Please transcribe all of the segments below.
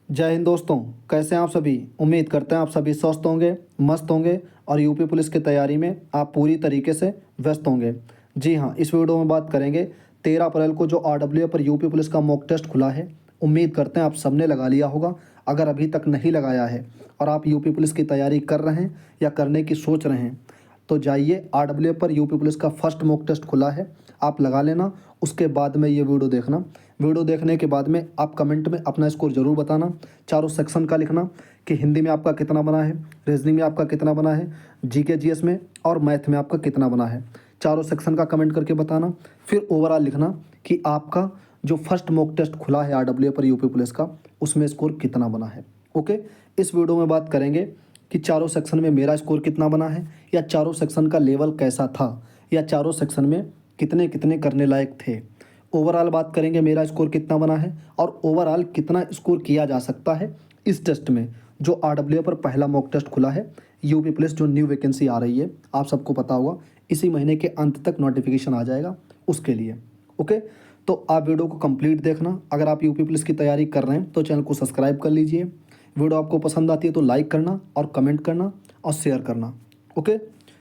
जय हिंद दोस्तों। कैसे हैं आप सभी। उम्मीद करते हैं आप सभी स्वस्थ होंगे, मस्त होंगे और यूपी पुलिस की तैयारी में आप पूरी तरीके से व्यस्त होंगे। जी हाँ, इस वीडियो में बात करेंगे 13 अप्रैल को जो आरडब्ल्यू पर यूपी पुलिस का मॉक टेस्ट खुला है। उम्मीद करते हैं आप सबने लगा लिया होगा। अगर अभी तक नहीं लगाया है और आप यूपी पुलिस की तैयारी कर रहे हैं या करने की सोच रहे हैं तो जाइए, आरडब्ल्यू पर यूपी पुलिस का फर्स्ट मॉक टेस्ट खुला है, आप लगा लेना। उसके बाद में ये वीडियो देखना। वीडियो देखने के बाद में आप कमेंट में अपना स्कोर ज़रूर बताना। चारों सेक्शन का लिखना कि हिंदी में आपका कितना बना है, रीजनिंग में आपका कितना बना है, जीके जीएस में और मैथ में आपका कितना बना है। चारों सेक्शन का कमेंट करके बताना। फिर ओवरऑल लिखना कि आपका जो फर्स्ट मॉक टेस्ट खुला है आरडब्ल्यू पर यूपी पुलिस का, उसमें स्कोर कितना बना है। ओके, इस वीडियो में बात करेंगे कि चारों सेक्शन में मेरा स्कोर कितना बना है, या चारों सेक्शन का लेवल कैसा था, या चारों सेक्शन में कितने कितने करने लायक थे। ओवरऑल बात करेंगे मेरा स्कोर कितना बना है और ओवरऑल कितना स्कोर किया जा सकता है इस टेस्ट में, जो आरडब्ल्यू पर पहला मॉक टेस्ट खुला है। यूपी पुलिस जो न्यू वैकेंसी आ रही है, आप सबको पता होगा, इसी महीने के अंत तक नोटिफिकेशन आ जाएगा उसके लिए। ओके, तो आप वीडियो को कंप्लीट देखना। अगर आप यूपी पुलिस की तैयारी कर रहे हैं तो चैनल को सब्सक्राइब कर लीजिए। वीडियो आपको पसंद आती है तो लाइक करना और कमेंट करना और शेयर करना। ओके,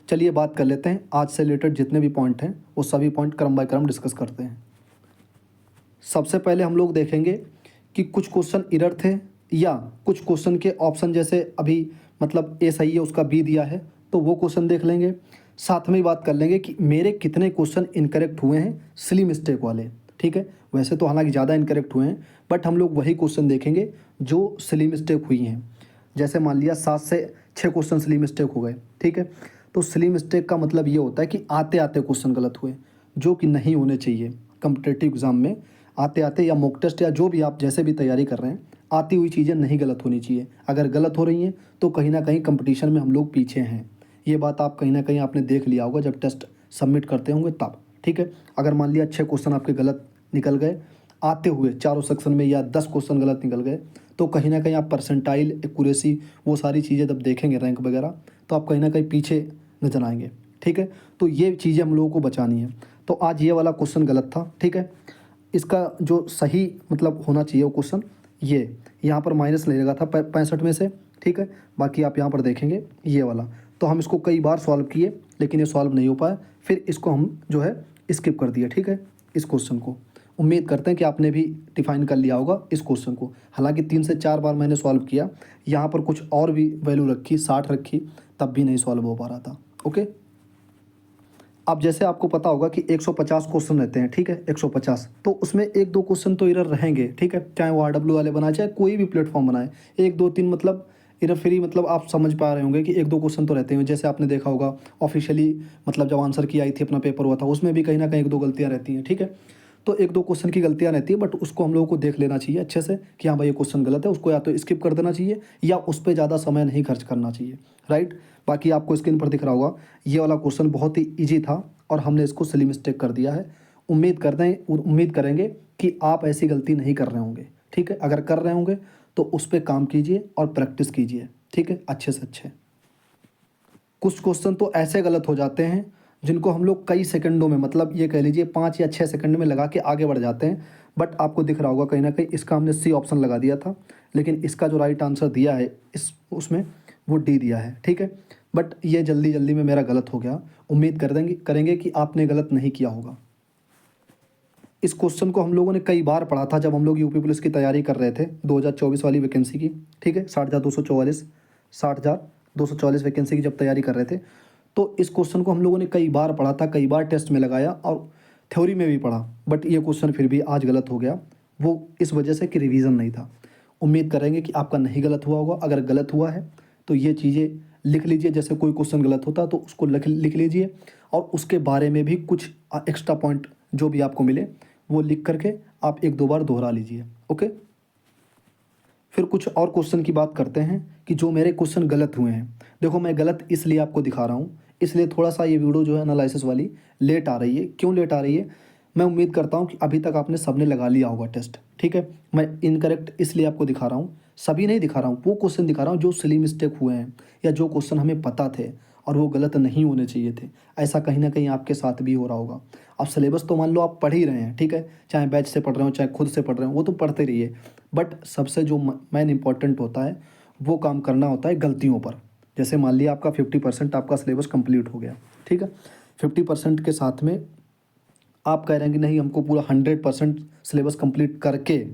चलिए बात कर लेते हैं। आज से रिलेटेड जितने भी पॉइंट हैं वो सभी पॉइंट क्रम बाय क्रम डिस्कस करते हैं। सबसे पहले हम लोग देखेंगे कि कुछ क्वेश्चन एरर थे या कुछ क्वेश्चन के ऑप्शन, जैसे अभी मतलब ए सही है उसका बी दिया है, तो वो क्वेश्चन देख लेंगे। साथ में ही बात कर लेंगे कि मेरे कितने क्वेश्चन इनकरेक्ट हुए हैं सिली मिस्टेक वाले। ठीक है, वैसे तो हालांकि ज़्यादा इनकरेक्ट हुए हैं, बट हम लोग वही क्वेश्चन देखेंगे जो सिली मिस्टेक हुई हैं। जैसे मान लिया 7 से 6 क्वेश्चन सिली मिस्टेक हो गए। ठीक है, तो सिली मिस्टेक का मतलब ये होता है कि आते आते क्वेश्चन गलत हुए, जो कि नहीं होने चाहिए। कम्पिटेटिव एग्जाम में आते आते या मॉक टेस्ट या जो भी आप जैसे भी तैयारी कर रहे हैं, आती हुई चीज़ें नहीं गलत होनी चाहिए। अगर गलत हो रही हैं तो कहीं ना कहीं कंपटीशन में हम लोग पीछे हैं। ये बात आप कहीं ना कहीं आपने देख लिया होगा जब टेस्ट सबमिट करते होंगे तब। ठीक है, अगर मान लिया 6 क्वेश्चन आपके गलत निकल गए आते हुए चारों सेक्शन में, या 10 क्वेश्चन गलत निकल गए, तो कहीं ना कहीं आप परसेंटाइल, एक्यूरेसी, वो सारी चीज़ें जब देखेंगे रैंक वगैरह, तो आप कहीं ना कहीं पीछे नजर आएंगे। ठीक है, तो ये चीज़ें हम लोगों को बचानी है। तो आज ये वाला क्वेश्चन गलत था। ठीक है, इसका जो सही मतलब होना चाहिए वो क्वेश्चन, ये यहाँ पर माइनस लगेगा था 65 में से। ठीक है, बाकी आप यहाँ पर देखेंगे ये वाला, तो हम इसको कई बार सॉल्व किए लेकिन ये सॉल्व नहीं हो पाया, फिर इसको हम जो है स्किप कर दिया। ठीक है, इस क्वेश्चन को उम्मीद करते हैं कि आपने भी डिफाइन कर लिया होगा इस क्वेश्चन को। हालांकि 3 से 4 बार मैंने सॉल्व किया, यहाँ पर कुछ और भी वैल्यू रखी, 60 रखी, तब भी नहीं सॉल्व हो पा रहा था। ओके, अब जैसे आपको पता होगा कि 150 क्वेश्चन रहते हैं। ठीक है, 150, तो उसमें एक दो क्वेश्चन तो एरर रहेंगे। ठीक है, चाहे वो आरडब्ल्यू वाले बनाए चाहे कोई भी प्लेटफॉर्म बनाए, 1 2 3 मतलब एरर फ्री, मतलब आप समझ पा रहे होंगे कि 1 2 क्वेश्चन तो रहते हैं। जैसे आपने देखा होगा ऑफिशियली, मतलब जब आंसर की आई थी, अपना पेपर हुआ था, उसमें भी कहीं ना कहीं 1 2 गलतियाँ रहती हैं। ठीक है, तो 1 2 क्वेश्चन की गलतियाँ रहती है, बट उसको हम लोगों को देख लेना चाहिए अच्छे से कि हाँ भाई ये क्वेश्चन गलत है, उसको या तो स्किप कर देना चाहिए या उस पर ज़्यादा समय नहीं खर्च करना चाहिए। राइट, बाकी आपको स्क्रीन पर दिख रहा होगा ये वाला क्वेश्चन बहुत ही ईजी था और हमने इसको सिली मिस्टेक कर दिया है। उम्मीद करेंगे कि आप ऐसी गलती नहीं कर रहे होंगे। ठीक है, अगर कर रहे होंगे तो उस पर काम कीजिए और प्रैक्टिस कीजिए। ठीक है, अच्छे से अच्छे। कुछ क्वेश्चन तो ऐसे गलत हो जाते हैं जिनको हम लोग कई सेकंडों में, मतलब ये कह लीजिए 5 या 6 सेकंड में लगा के आगे बढ़ जाते हैं। बट आपको दिख रहा होगा कहीं ना कहीं इसका हमने सी ऑप्शन लगा दिया था, लेकिन इसका जो राइट आंसर दिया है इस उसमें वो डी दिया है। ठीक है, बट ये जल्दी जल्दी में मेरा गलत हो गया। उम्मीद करेंगे कि आपने गलत नहीं किया होगा। इस क्वेश्चन को हम लोगों ने कई बार पढ़ा था जब हम लोग यूपी पुलिस की तैयारी कर रहे थे 2024 वाली वैकेंसी की। ठीक है, 60,244 वैकेंसी की जब तैयारी कर रहे थे, तो इस क्वेश्चन को हम लोगों ने कई बार पढ़ा था, कई बार टेस्ट में लगाया और थ्योरी में भी पढ़ा, बट ये क्वेश्चन फिर भी आज गलत हो गया। वो इस वजह से कि रिवीजन नहीं था। उम्मीद करेंगे कि आपका नहीं गलत हुआ होगा। अगर गलत हुआ है तो ये चीज़ें लिख लीजिए, जैसे कोई क्वेश्चन गलत होता तो उसको लिख लीजिए, और उसके बारे में भी कुछ एक्स्ट्रा पॉइंट जो भी आपको मिले वो लिख करके आप 1 2 बार दोहरा लीजिए। ओके, फिर कुछ और क्वेश्चन की बात करते हैं कि जो मेरे क्वेश्चन गलत हुए हैं। देखो, मैं गलत इसलिए आपको दिखा रहा हूँ, इसलिए थोड़ा सा ये वीडियो जो है एनालिसिस वाली लेट आ रही है। क्यों लेट आ रही है, मैं उम्मीद करता हूँ कि अभी तक आपने सबने लगा लिया होगा टेस्ट। ठीक है, मैं इनकरेक्ट इसलिए आपको दिखा रहा हूँ, सभी नहीं दिखा रहा हूँ, वो क्वेश्चन दिखा रहा हूँ जो सिली मिस्टेक हुए हैं या जो क्वेश्चन हमें पता थे और वो गलत नहीं होने चाहिए थे। ऐसा कहीं ना कहीं आपके साथ भी हो रहा होगा। अब सिलेबस तो मान लो आप पढ़ ही रहे हैं, ठीक है, चाहे बैच से पढ़ रहे हो चाहे खुद से पढ़ रहे हो, वो तो पढ़ते रहिए, बट सबसे जो मेन इंपॉर्टेंट होता है वो काम करना होता है गलतियों पर। जैसे मान लिया आपका 50% आपका सिलेबस कंप्लीट हो गया, ठीक है, 50% के साथ में आप कह रहे हैं कि नहीं हमको पूरा 100% सिलेबस कंप्लीट करके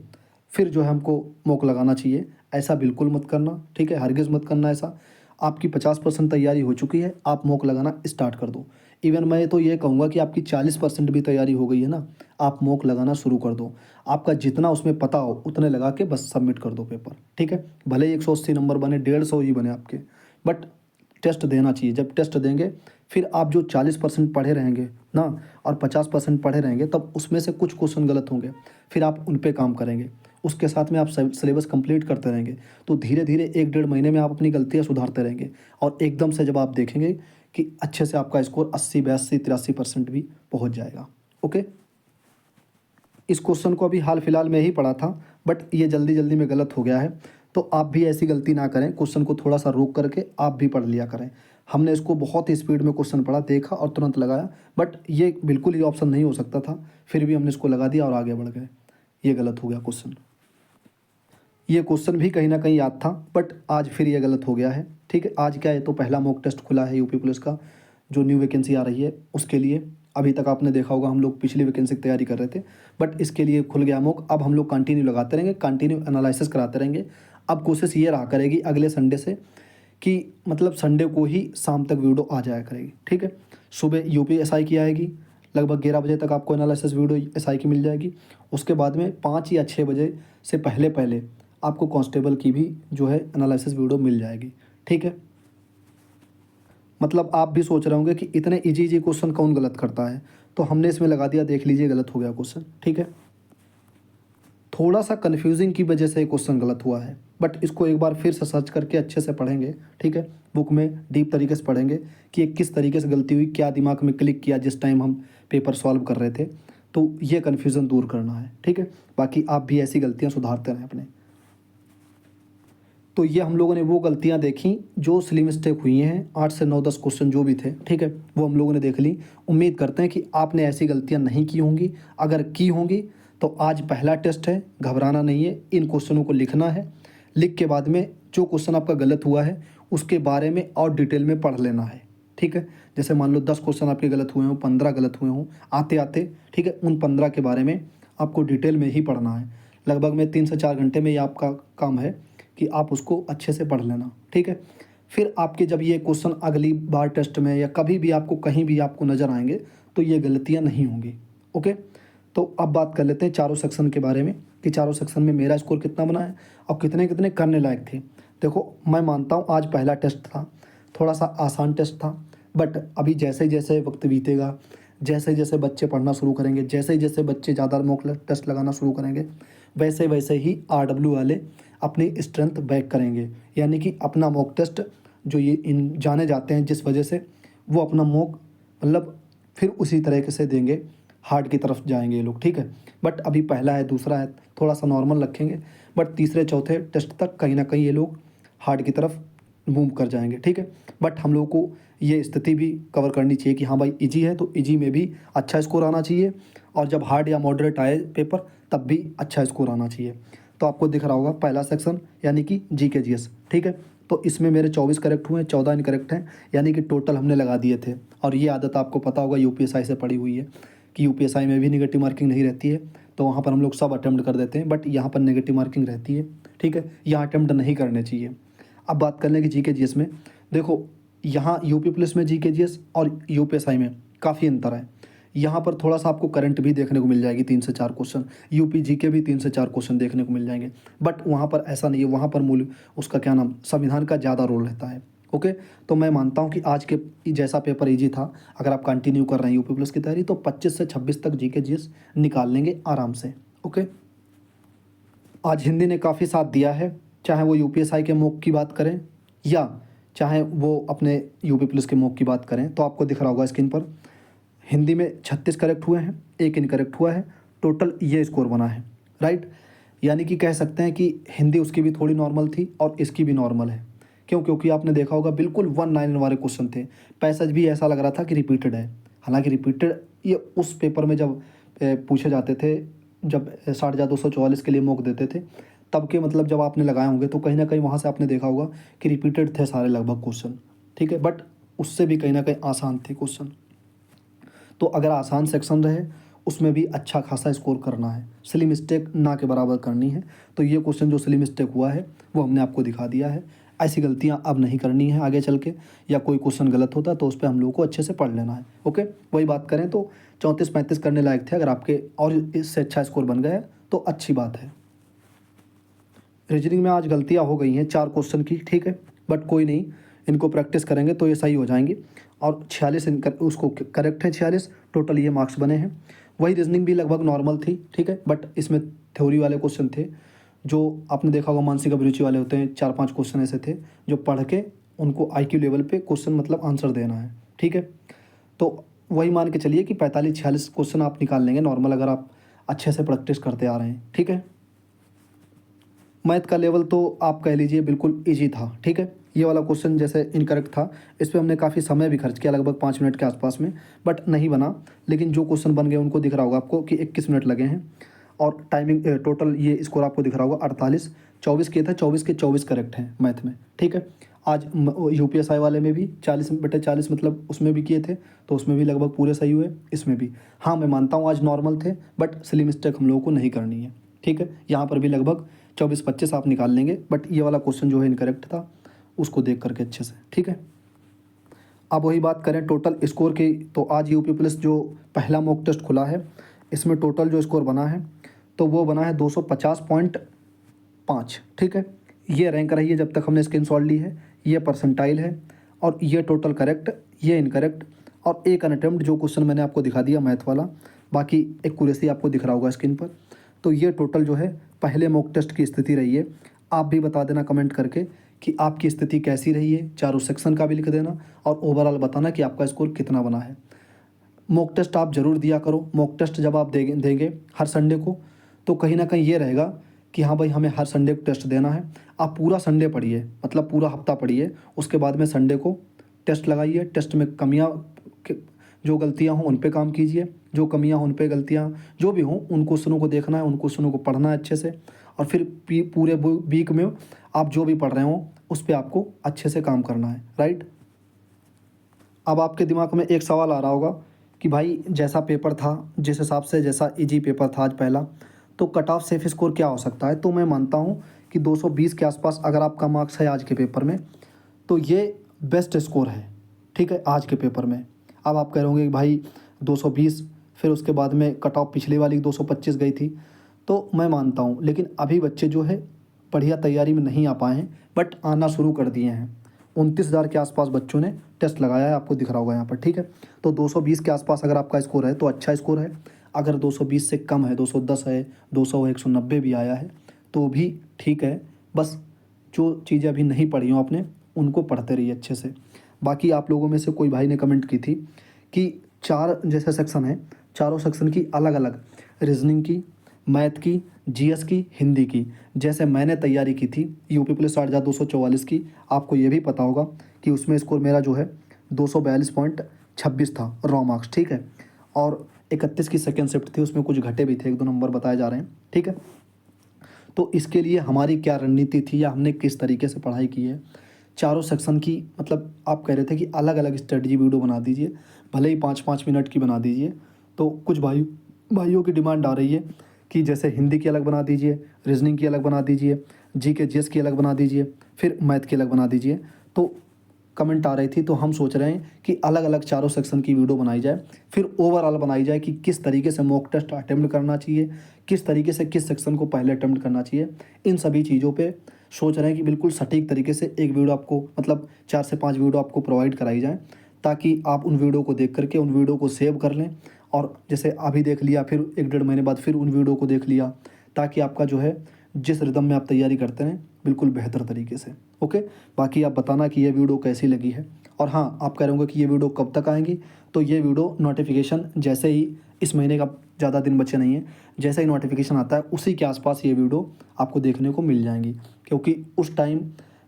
फिर जो है हमको मॉक लगाना चाहिए। ऐसा बिल्कुल मत करना, ठीक है, हरगिज़ मत करना ऐसा। आपकी 50% तैयारी हो चुकी है, आप मॉक लगाना स्टार्ट कर दो। इवन मैं तो ये कहूँगा कि आपकी 40% भी तैयारी हो गई है ना, आप मॉक लगाना शुरू कर दो। आपका जितना उसमें पता हो उतने लगा के बस सबमिट कर दो पेपर, ठीक है। भले ही 180 नंबर बने, 150 ही बने आपके, बट टेस्ट देना चाहिए। जब टेस्ट देंगे फिर आप जो 40% पढ़े रहेंगे ना और 50% पढ़े रहेंगे, तब उसमें से कुछ क्वेश्चन गलत होंगे, फिर आप उन पे काम करेंगे। उसके साथ में आप सिलेबस कंप्लीट करते रहेंगे, तो धीरे धीरे 1 डेढ़ महीने में आप अपनी गलतियाँ सुधारते रहेंगे और एकदम से जब आप देखेंगे कि अच्छे से आपका स्कोर 80 82 83% भी पहुँच जाएगा। ओके, इस क्वेश्चन को अभी हाल फिलहाल में ही पढ़ा था, बट ये जल्दी जल्दी में गलत हो गया है, तो आप भी ऐसी गलती ना करें। क्वेश्चन को थोड़ा सा रोक करके आप भी पढ़ लिया करें। हमने इसको बहुत ही स्पीड में क्वेश्चन पढ़ा, देखा और तुरंत लगाया, बट ये बिल्कुल ही ऑप्शन नहीं हो सकता था, फिर भी हमने इसको लगा दिया और आगे बढ़ गए। ये गलत हो गया क्वेश्चन। ये क्वेश्चन भी कहीं ना कहीं याद था, बट आज फिर ये गलत हो गया है, ठीक है। आज क्या है, तो पहला मॉक टेस्ट खुला है यूपी पुलिस का, जो न्यू वैकेंसी आ रही है उसके लिए। अभी तक आपने देखा होगा हम लोग पिछली वैकेंसी की तैयारी कर रहे थे, बट इसके लिए खुल गया मॉक। अब हम लोग कंटिन्यू लगाते रहेंगे, कंटिन्यू एनालिसिस कराते रहेंगे। अब कोशिश ये रहा करेगी अगले संडे से कि मतलब संडे को ही शाम तक वीडियो आ जाया करेगी, ठीक है। सुबह यूपीएसआई की आएगी, लगभग 11 बजे तक आपको एनालिसिस वीडियो एसआई की मिल जाएगी। उसके बाद में 5 या 6 बजे से पहले पहले आपको कांस्टेबल की भी जो है एनालिसिस वीडियो मिल जाएगी, ठीक है। मतलब आप भी सोच रहे होंगे कि इतने इजी इजी क्वेश्चन कौन गलत करता है, तो हमने इसमें लगा दिया, देख लीजिए गलत हो गया क्वेश्चन, ठीक है। थोड़ा सा कन्फ्यूजिंग की वजह से ये क्वेश्चन गलत हुआ है, बट इसको एक बार फिर से सर्च करके अच्छे से पढ़ेंगे, ठीक है। बुक में डीप तरीके से पढ़ेंगे कि ये किस तरीके से गलती हुई, क्या दिमाग में क्लिक किया जिस टाइम हम पेपर सॉल्व कर रहे थे, तो ये कन्फ्यूज़न दूर करना है, ठीक है। बाकी आप भी ऐसी गलतियाँ सुधारते रहें अपने। तो ये हम लोगों ने वो गलतियाँ देखी जो सिली मिस्टेक हुई हैं, 8 से 9 10 क्वेश्चन जो भी थे, ठीक है, वो हम लोगों ने देख ली। उम्मीद करते हैं कि आपने ऐसी गलतियाँ नहीं की होंगी। अगर की होंगी तो आज पहला टेस्ट है, घबराना नहीं है, इन क्वेश्चनों को लिखना है। लिख के बाद में जो क्वेश्चन आपका गलत हुआ है उसके बारे में और डिटेल में पढ़ लेना है, ठीक है। जैसे मान लो 10 क्वेश्चन आपके गलत हुए हों, 15 गलत हुए हों आते आते, ठीक है, उन 15 के बारे में आपको डिटेल में ही पढ़ना है। लगभग में 3 से 4 घंटे में ये आपका काम है कि आप उसको अच्छे से पढ़ लेना, ठीक है। फिर आपके जब ये क्वेश्चन अगली बार टेस्ट में या कभी भी आपको कहीं भी आपको नज़र आएंगे तो ये गलतियाँ नहीं होंगी, ओके। तो अब बात कर लेते हैं चारों सेक्शन के बारे में कि चारों सेक्शन में मेरा स्कोर कितना बना है और कितने कितने करने लायक थे। देखो मैं मानता हूँ आज पहला टेस्ट था, थोड़ा सा आसान टेस्ट था, बट अभी जैसे जैसे वक्त बीतेगा, जैसे जैसे बच्चे पढ़ना शुरू करेंगे, जैसे जैसे बच्चे ज़्यादा मॉक टेस्ट लगाना शुरू करेंगे, वैसे वैसे ही आरडब्ल्यू वाले अपनी स्ट्रेंथ बैक करेंगे। यानी कि अपना मॉक टेस्ट जो ये इन जाने जाते हैं जिस वजह से, वो अपना मॉक मतलब फिर उसी तरीके से देंगे, हार्ड की तरफ जाएंगे ये लोग, ठीक है। बट अभी पहला है दूसरा है, थोड़ा सा नॉर्मल रखेंगे, बट तीसरे चौथे टेस्ट तक कहीं ना कहीं ये लोग हार्ड की तरफ मूव कर जाएंगे, ठीक है। बट हम लोग को ये स्थिति भी कवर करनी चाहिए कि हाँ भाई इजी है तो इजी में भी अच्छा स्कोर आना चाहिए, और जब हार्ड या मॉडरेट आए पेपर तब भी अच्छा स्कोर आना चाहिए। तो आपको दिख रहा होगा पहला सेक्शन यानी कि जीके जीएस, ठीक है। तो इसमें मेरे 24 करेक्ट हुए, 14 इनकरेक्ट हैं, यानी कि टोटल हमने लगा दिए थे। और ये आदत आपको पता होगा यूपीएसआई से पड़ी हुई है कि यूपीएसआई में भी नेगेटिव मार्किंग नहीं रहती है, तो वहाँ पर हम लोग सब अटैम्प्ट कर देते हैं, बट यहाँ पर नेगेटिव मार्किंग रहती है, ठीक है। यहाँ अटैम्प्ट नहीं करने चाहिए। अब बात कर लें कि जीके जीएस में, देखो यहाँ यूपी पुलिस में जीके जीएस और यूपीएसआई में काफ़ी अंतर है। यहाँ पर थोड़ा सा आपको करंट भी देखने को मिल जाएगी, 3 से 4 क्वेश्चन, यूपी जीके भी 3 से 4 क्वेश्चन देखने को मिल जाएंगे, बट वहाँ पर ऐसा नहीं है, वहाँ पर मूल उसका क्या नाम संविधान का ज़्यादा रोल रहता है, ओके। तो मैं मानता हूँ कि आज के जैसा पेपर इजी था, अगर आप कंटिन्यू कर रहे हैं यूपी पुलिस की तैयारी, तो 25 से 26 तक जीके जीएस निकाल लेंगे आराम से, ओके। आज हिंदी ने काफ़ी साथ दिया है, चाहे वो यूपीएसआई के मॉक की बात करें या चाहे वो अपने यूपी पुलिस के मॉक की बात करें। तो आपको दिख रहा होगा स्क्रीन पर, हिंदी में 36 करेक्ट हुए हैं, 1 इनकरेक्ट हुआ है, टोटल ये स्कोर बना है, राइट। यानी कि कह सकते हैं कि हिंदी उसकी भी थोड़ी नॉर्मल थी और इसकी भी नॉर्मल है, क्यों? क्योंकि आपने देखा होगा बिल्कुल वन लाइन वाले क्वेश्चन थे। पैसेज भी ऐसा लग रहा था कि रिपीटेड है। हालांकि रिपीटेड ये उस पेपर में जब पूछे जाते थे, जब 60,244 के लिए मॉक देते थे, तब के मतलब जब आपने लगाए होंगे तो कहीं ना कहीं वहाँ से आपने देखा होगा कि रिपीटेड थे सारे लगभग क्वेश्चन। ठीक है, बट उससे भी कहीं ना कहीं आसान थे क्वेश्चन। तो अगर आसान सेक्शन रहे उसमें भी अच्छा खासा स्कोर करना है, सिली मिस्टेक ना के बराबर करनी है। तो ये क्वेश्चन जो सिली मिस्टेक हुआ है वो हमने आपको दिखा दिया है। ऐसी गलतियाँ अब नहीं करनी है आगे चल के, या कोई क्वेश्चन गलत होता तो उस पर हम लोगों को अच्छे से पढ़ लेना है। ओके, वही बात करें तो 34-35 करने लायक थे। अगर आपके और इससे अच्छा स्कोर बन गया है तो अच्छी बात है। रीजनिंग में आज गलतियाँ हो गई हैं 4 क्वेश्चन की, ठीक है, बट कोई नहीं, इनको प्रैक्टिस करेंगे तो ये सही हो जाएंगी। और 46 उसको करेक्ट है, 46 टोटल ये मार्क्स बने हैं। वही रीजनिंग भी लगभग नॉर्मल थी, ठीक है, बट इसमें थ्योरी वाले क्वेश्चन थे जो आपने देखा होगा मानसिक अभिरुचि वाले होते हैं। 4-5 क्वेश्चन ऐसे थे जो पढ़ के उनको IQ लेवल पे क्वेश्चन मतलब आंसर देना है, ठीक है। तो वही मान के चलिए कि 45-46 क्वेश्चन आप निकाल लेंगे नॉर्मल, अगर आप अच्छे से प्रैक्टिस करते आ रहे हैं, ठीक है। मैथ का लेवल तो आप कह लीजिए बिल्कुल इजी था, ठीक है। ये वाला क्वेश्चन जैसे इनकरेक्ट था, इस पर हमने काफ़ी समय भी खर्च किया, लगभग 5 मिनट के आसपास में, बट नहीं बना। लेकिन जो क्वेश्चन बन गए उनको दिख रहा होगा आपको कि 21 मिनट लगे हैं। और टाइमिंग टोटल ये स्कोर आपको दिख रहा होगा 48। 24 किए थे, 24 के 24 करेक्ट हैं मैथ में, ठीक है। आज UPSI वाले में भी 40/40 मतलब उसमें भी किए थे, तो उसमें भी लगभग पूरे सही हुए, इसमें भी। हाँ, मैं मानता हूँ आज नॉर्मल थे, बट सिली मिस्टेक हम लोगों को नहीं करनी है, ठीक है। यहाँ पर भी लगभग 24-25 आप निकाल लेंगे, बट ये वाला क्वेश्चन जो है इनकरेक्ट था, उसको देख करके अच्छे से, ठीक है। अब वही बात करें टोटल स्कोर की, तो आज यूपी पुलिस जो पहला मॉक टेस्ट खुला है, इसमें टोटल जो स्कोर बना है तो वो बना है 250.5, ठीक है। ये रैंक रही है जब तक हमने स्क्रीनशॉट ली है, ये परसेंटाइल है, और ये टोटल करेक्ट, ये इनकरेक्ट, और एक अनअटेम्प्ट जो क्वेश्चन मैंने आपको दिखा दिया मैथ वाला, बाकी एक्यूरेसी आपको दिख रहा होगा स्क्रीन पर। तो ये टोटल जो है पहले मॉक टेस्ट की स्थिति रही है। आप भी बता देना कमेंट करके कि आपकी स्थिति कैसी रही है, चारों सेक्शन का भी लिख देना, और ओवरऑल बताना कि आपका स्कोर कितना बना है। मॉक टेस्ट आप ज़रूर दिया करो। मॉक टेस्ट जब आप देंगे हर संडे को, तो कहीं ना कहीं ये रहेगा कि हाँ भाई हमें हर संडे को टेस्ट देना है। आप पूरा संडे पढ़िए, मतलब पूरा हफ्ता पढ़िए, उसके बाद में संडे को टेस्ट लगाइए। टेस्ट में कमियाँ जो गलतियाँ हों उन पे काम कीजिए, जो कमियाँ हों उन पे, गलतियाँ जो भी हों उन क्वेश्चनों को देखना है, उन क्वेश्चनों को पढ़ना है अच्छे से, और फिर पूरे वीक में आप जो भी पढ़ रहे हों उस पर आपको अच्छे से काम करना है, राइट। अब आपके दिमाग में एक सवाल आ रहा होगा कि भाई जैसा पेपर था, जिस हिसाब से जैसा इजी पेपर था आज पहला, तो कट ऑफ सेफ स्कोर क्या हो सकता है। तो मैं मानता हूँ कि 220 के आसपास अगर आपका मार्क्स है आज के पेपर में, तो ये बेस्ट स्कोर है, ठीक है, आज के पेपर में। अब आप कह रहे होंगे कि भाई 220, फिर उसके बाद में कट ऑफ पिछली वाली 225 गई थी, तो मैं मानता हूँ, लेकिन अभी बच्चे जो है बढ़िया तैयारी में नहीं आ पाए हैं, बट आना शुरू कर दिए हैं। 29,000 के आसपास बच्चों ने टेस्ट लगाया है, आपको दिख रहा होगा यहाँ पर, ठीक है। तो 220 के आसपास अगर आपका स्कोर है तो अच्छा स्कोर है। अगर 220 से कम है, 210 है, 200 है, 190 भी आया है तो भी ठीक है। बस जो चीज़ें अभी नहीं पढ़ी हों आपने, उनको पढ़ते रहिए अच्छे से। बाकी आप लोगों में से कोई भाई ने कमेंट की थी कि 4 जैसे सेक्शन है, चारों सेक्शन की अलग अलग, रीजनिंग की, मैथ की, GS की, हिंदी की, जैसे मैंने तैयारी की थी यूपी पुलिस 60,244 की, आपको ये भी पता होगा कि उसमें स्कोर मेरा जो है 242.26 था रॉ मार्क्स, ठीक है। और 31 की सेकेंड शिफ्ट थी, उसमें कुछ घटे भी थे, 1-2 नंबर बताए जा रहे हैं, ठीक है। तो इसके लिए हमारी क्या रणनीति थी या हमने किस तरीके से पढ़ाई की है, चारों सेक्शन की, मतलब आप कह रहे थे कि अलग अलग स्ट्रेटजी वीडियो बना दीजिए, भले ही 5-5 मिनट की बना दीजिए। तो कुछ भाइयों की डिमांड आ रही है कि जैसे हिंदी की अलग बना दीजिए, रीजनिंग की अलग बना दीजिए, GK GS की अलग बना दीजिए, फिर मैथ की अलग बना दीजिए। तो कमेंट आ रही थी, तो हम सोच रहे हैं कि अलग अलग चारों सेक्शन की वीडियो बनाई जाए, फिर ओवरऑल बनाई जाए कि किस तरीके से मॉक टेस्ट अटेम्प्ट करना चाहिए, किस तरीके से किस सेक्शन को पहले अटेम्प्ट करना चाहिए। इन सभी चीज़ों पे सोच रहे हैं कि बिल्कुल सटीक तरीके से एक वीडियो आपको, मतलब 4 से 5 वीडियो आपको प्रोवाइड कराई जाए, ताकि आप उन वीडियो को देख करके उन वीडियो को सेव कर लें, और जैसे अभी देख लिया फिर 1-1.5 महीने बाद फिर उन वीडियो को देख लिया, ताकि आपका जो है जिस रिदम में आप तैयारी करते हैं बिल्कुल बेहतर तरीके से। ओके, बाकी आप बताना कि ये वीडियो कैसी लगी है। और हाँ, आप कह रहे होंगे कि ये वीडियो कब तक आएंगी, तो ये वीडियो नोटिफिकेशन जैसे ही, इस महीने का ज़्यादा दिन बचे नहीं हैं, जैसे ही नोटिफिकेशन आता है उसी के आसपास ये वीडियो आपको देखने को मिल जाएंगी, क्योंकि उस टाइम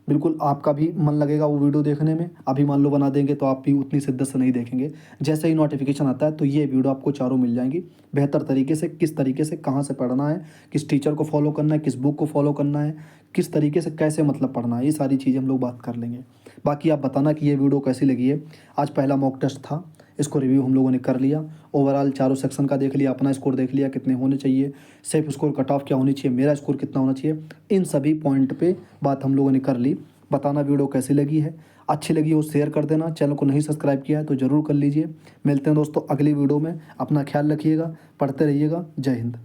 बिल्कुल आपका भी मन लगेगा वो वीडियो देखने में। अभी मान लो बना देंगे तो आप भी उतनी शिद्दत से नहीं देखेंगे। जैसे ही नोटिफिकेशन आता है तो ये वीडियो आपको चारों मिल जाएंगी बेहतर तरीके से, किस तरीके से कहाँ से पढ़ना है, किस टीचर को फॉलो करना है, किस बुक को फॉलो करना है, किस तरीके से कैसे मतलब पढ़ना है, ये सारी चीज़ें हम लोग बात कर लेंगे। बाकी आप बताना कि ये वीडियो कैसी लगी है। आज पहला मॉक टेस्ट था, इसको रिव्यू हम लोगों ने कर लिया। ओवरऑल चारों सेक्शन का देख लिया, अपना स्कोर देख लिया कितने होने चाहिए, सेफ स्कोर कट ऑफ क्या होनी चाहिए, मेरा स्कोर कितना होना चाहिए, इन सभी पॉइंट पे बात हम लोगों ने कर ली। बताना वीडियो कैसी लगी है, अच्छी लगी हो शेयर कर देना, चैनल को नहीं सब्सक्राइब किया है तो ज़रूर कर लीजिए। मिलते हैं दोस्तों अगली वीडियो में, अपना ख्याल रखिएगा, पढ़ते रहिएगा। जय हिंद।